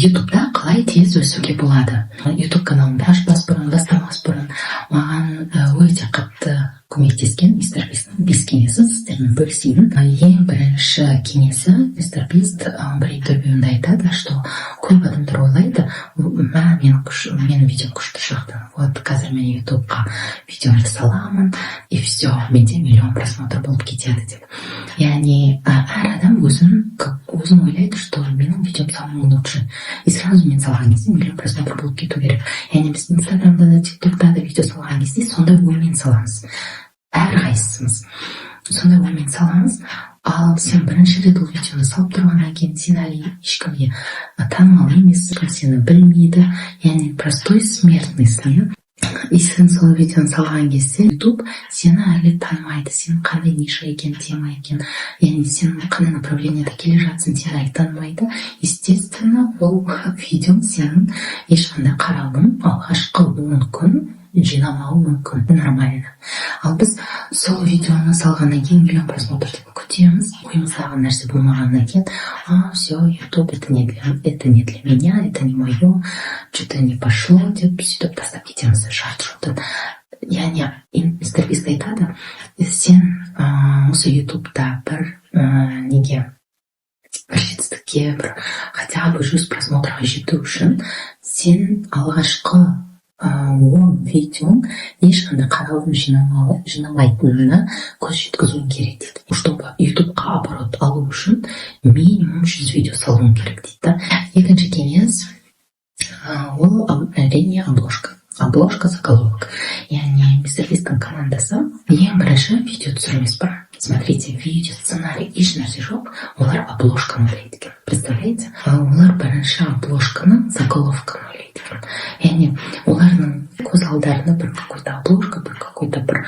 ютубта қалай тез өсуге болады? Ютуб каналымды ашпас бұрын, бастамас бұрын маған өте қатты көмектескен мистер Бисттің 5 кеңесі сіздермен бөлісейін. Ең бірінші кеңесі мистер Бист бір интервьюында айтады, что көп адамдар ойлайды, менің видео күшті шықты. Вот қазір мен ютубқа видеомды саламын, и все, менде миллион просмотр болып кетеді деп. Яғни әр адам өзін ойлайды, что менің видеом самый лучший. И сразу мен салған кезде миллион просмотр болып кету керек. Яғни біз инстаграмда да, тиктокта да видео салған кезде сондай оймен саламыз. Әрқайсымыз сондай оймен саламыз. Ал сен бірінші рет ол видеоны салып тұрғаннан кейін сен әлі ешкімге танымал емес, сені білмейді, яғни простой смертныйсың. И сен сол видеоны салған кезде YouTube сені әлі танымайды, сен қандай ниша екен, тема екен, яғни сен қандай направлениеде келе жатсың, сені әлі танымайды. Естественно, ол видео сенің ешқандай қаралым алғашқы 10 күн жинамауы мүмкін, нормально. Ал біз сол видеоны салғаннан кейін миллион просмотр деп күтеміз, ойымыздағы нәрсе болмағаннан кейін, все, YouTube это не для меня, это не мое, что-то не пошло деп сөйтіп тастап кетеміз жарты-жолдан. Яғни мистер Бист айтады, сен осы YouTube'да бір жетістікке, бір хотя бы 100 просмотрға жету үшін сен алғашқы 10 видеоң ешқандай қаралым жинамайтынына көз жеткізуің керек дейді. Чтобы ютубқа оборот алу үшін минимум 100 видео салуың керек дейді. Екінші кеңес ол әрине обложка. Обложка заголовок. Яғни мистер Бисттің командасы ең бірінші видео түсірмес бұрын. Смотрите, видео, сценарий, еш нәрсе жоқ, олар обложканы ойлайды екен. Представляете? Олар бірінші обложканы заголовканы ойлайды екен. Яғни олардың көз алдарына бір какой-то обложка, бір какой-то бір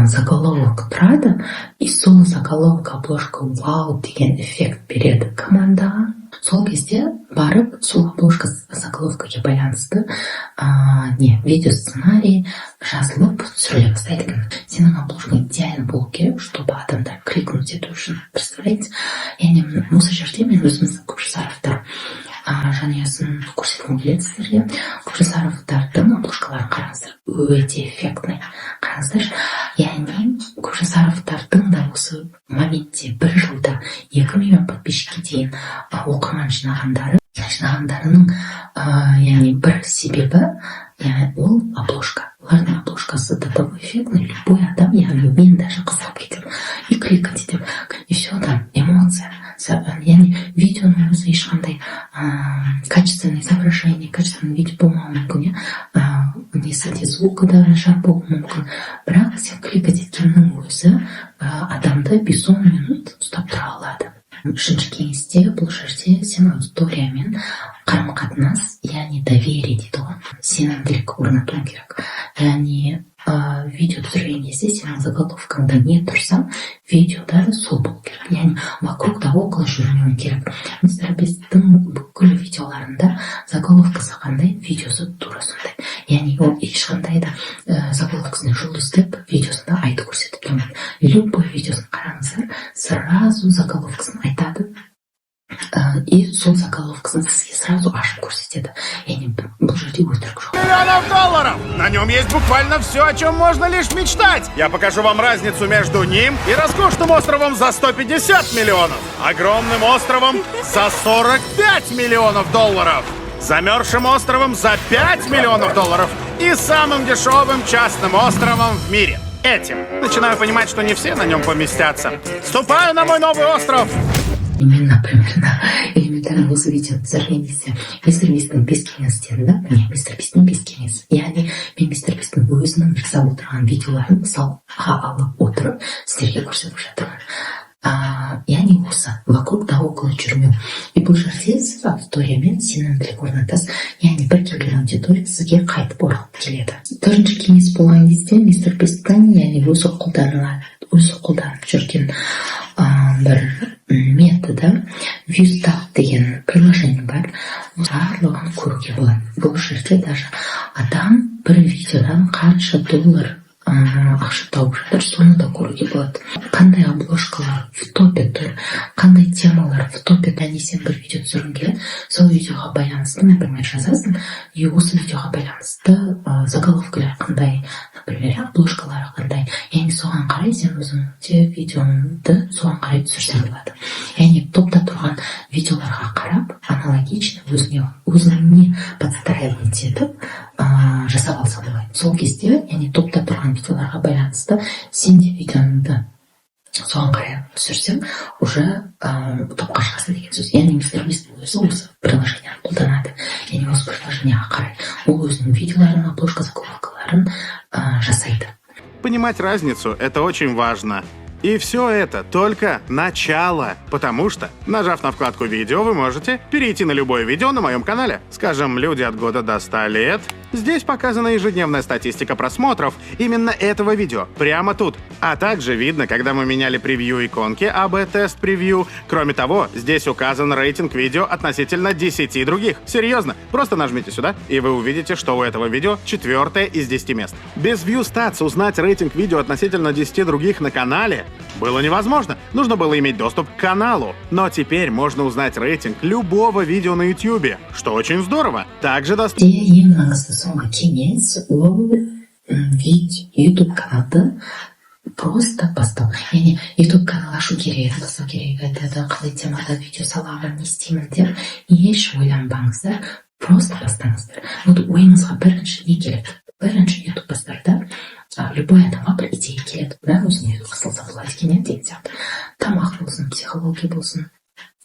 заголовок тұрады, и сол заголовок, обложка вау деген эффект береді командаға. Сол кезде барып, сол обложка заголовкаға байланысты видео сценарий жазылып түсіріле бастайды екен. Сенің обложкаң идеально болу керек, чтобы адамдар кликнуть ету үшін. Представляете? Яғни осы жерде мен өзіміздің Көкжасаровтар жанұясын көрсеткім келеді сіздерге. Көкжасаровтардың обложкаларын қараңыздар, өте эффектный. Қараңыздар, яғни Көкжасаровтардың да осы моментте бір жылда 2 миллион подписчикке дейін оқырман жинағандарының яғни бір себебі ол обложка. Олардың обложкасы до того эффектный, любой адам, яғни мен даже қызығып кетемін и кликать етемін. И все там эмоция. Яғни видеоның өзі ешқандай качественное изображение, качественное видео болмауы мүмкін, несі звука да нашар болуы мүмкін. Бірақ сен кликать еткеннің өзі адамды 5-10 минут ұстап тұра алады. Үшінші кеңесте бұл жерде сен аудиториямен қарым-қатынас, яғни доверие дейді ғой, сенімділік орнатуың керек. Яғни видео түсірген кезде сенің заголовкаңда не тұрса, видеода да сол болу керек. Яғни вокруг да около жүрмеуің керек. Мистер Бисттің бүкіл видеоларында заголовкасы қандай, видеосы тура сондай. Яғни ол ешқандай да заголовкасына жұлдыз деп видеосында айтып көрсетіп тұрмайды. Любой видеосын қараңыздар, сразу заголовкасын айтады. И сол заголовкасын сізге сразу ашып көрсетеді. Яғни бұл жерде өтірік жоқ. $1 миллион! На нем есть буквально все, о чем можно лишь мечтать. Я покажу вам разницу между ним и роскошным островом за 150 миллионов. Огромным островом за 45 миллионов долларов. Замерзшим островом за 5 миллионов долларов. И самым дешевым частным островом в мире. Этим. Начинаю понимать, что не все на нем поместятся. Ступаю на мой новый остров. Именно, примерно, элементарно осы видео түсірген кезде мистер Бисттің 5 кеңесі дедім да? Міне, мистер Бисттің 5 кеңесі. Яғни мен мистер Бисттің өзінің жасап отырған видеоларын мысалға алып отырып сіздерге көрсетіп жатырмын. Яғни осы вокруг да около жүрмеу. И бұл жерде сіз аудиториямен сенімділік орнатасыз. Яғни бір келген аудитория сізге қайтып оралып келеді. Төртінші кеңес болған кезде мистер Бисттің яғни өзі қолданып жүрген бір методы Viewstat деген приложение бар. Барлығын көруге болады. Бұл жерде даже адам бір видеодан қанша $, ақша тауып жатыр, соны да көруге болады. Қандай обложкалар в топе тұр, қандай темалар в топе, яғни сен бір видео түсіргің келеді, сол видеоға байланысты, например, жазасың, и осы видеоға байланысты заголовкалар қандай, например, обложкалары қандай, яғни соған қарай сен өзің де видеоңды соған қарай түсірсең болады. Яғни топта тұрған видеоларға қарап, аналогично өзіңе подстраивать етіп жасап алса болады. Сол кезде, яғни топта тұрған видеоларға байланысты сен де видеоңды соған қарай түсірсең, уже топқа шығасың деген сөз. Яғни мистер Бист өзі осы приложениені қолданады. Яғни осы приложениеға қарай ол өзінің видеоларын, обложка заголовкаларын жасайды. Понимать разницу – это очень важно. И все это только начало, потому что, нажав на вкладку «Видео», вы можете перейти на любое видео на моем канале. Скажем, люди от года до 100 лет. Здесь показана ежедневная статистика просмотров именно этого видео, прямо тут. А также видно, когда мы меняли превью иконки АБ-тест-превью. Кроме того, здесь указан рейтинг видео относительно 10 других. Серьезно, просто нажмите сюда, и вы увидите, что у этого видео 4 из 10 мест. Без View Stats узнать рейтинг видео относительно 10 других на канале было невозможно. Нужно было иметь доступ к каналу. Но теперь можно узнать рейтинг любого видео на YouTube, что очень здорово. Также доступно... Соңғы кеңес ол YouTube каналды просто бастау. Яғни YouTube канал ашу керек, бастау керек, айтады, қалай темада видео саламын, не істеймін деп еш ойланбаңыздар, просто бастаңыздар. Вот ойыңызға бірінші не келеді? Бірінші YouTube бастарда любой адамға бір идея келеді. Өзіне қысылса болады екен деген сияқты. Тамақ болсын, психология болсын,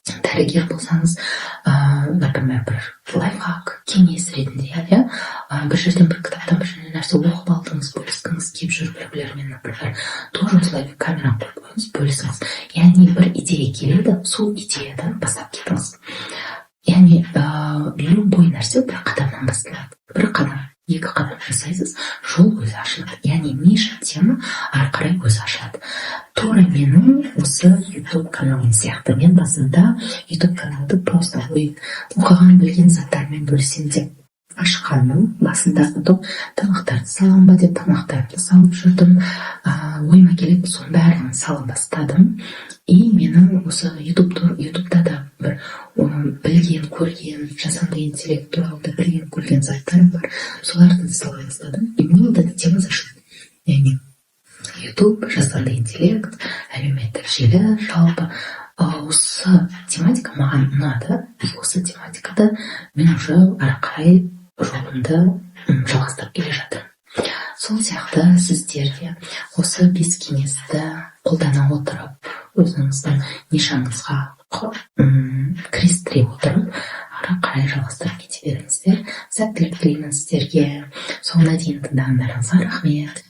дәрігер болсаңыз, например, бір лайфхак, кеңес ретінде, бір жерден бір кітаптан бір нәрсе оқып алдыңыз, бөліскіңіз келіп жүр біреулермен, например, тоже осылай камераны қойып қойыңыз, бөлісіңіз. Яғни бір идея келеді, сол идеядан бастап кетіңіз. Яғни любой нәрсе бір қадамнан басталады. Бір қадам, екі қадам жасайсыз, жол өзі ашылады. Яғни ниша тема ары қарай өзі ашылады. Тура менің осы YouTube каналым сияқты. Мен басында YouTube каналды просто оқыған білген заттармен бөлісем деп ашқанмын. Басында тамақтарды салам ба деп тамақтарды салып жүрдім. Ойыма келіп соның бәрін сала бастадым. И менің осы YouTube'да да бір білген, көрген, жасанды интеллект туралы білген, көрген заттарым бар. Соларды сала бастадым. И мне вот эта тема зашла. Яғни YouTube, жасанды интеллект, әлеуметтік желі, жалпы осы тематика маған ұнады. И осы тематикада мен уже ары қарай жолымды жалғастырып келе жатырмын. Сол сияқты сіздер де осы 5 кеңесті қолдана отырып, өзіңіздің нишаңызға кірістіре отырып, ары қарай жалғастырып кете беріңіздер. Сәттілік тілеймін сіздерге. Соңына дейін тыңдағандарыңызға рахмет.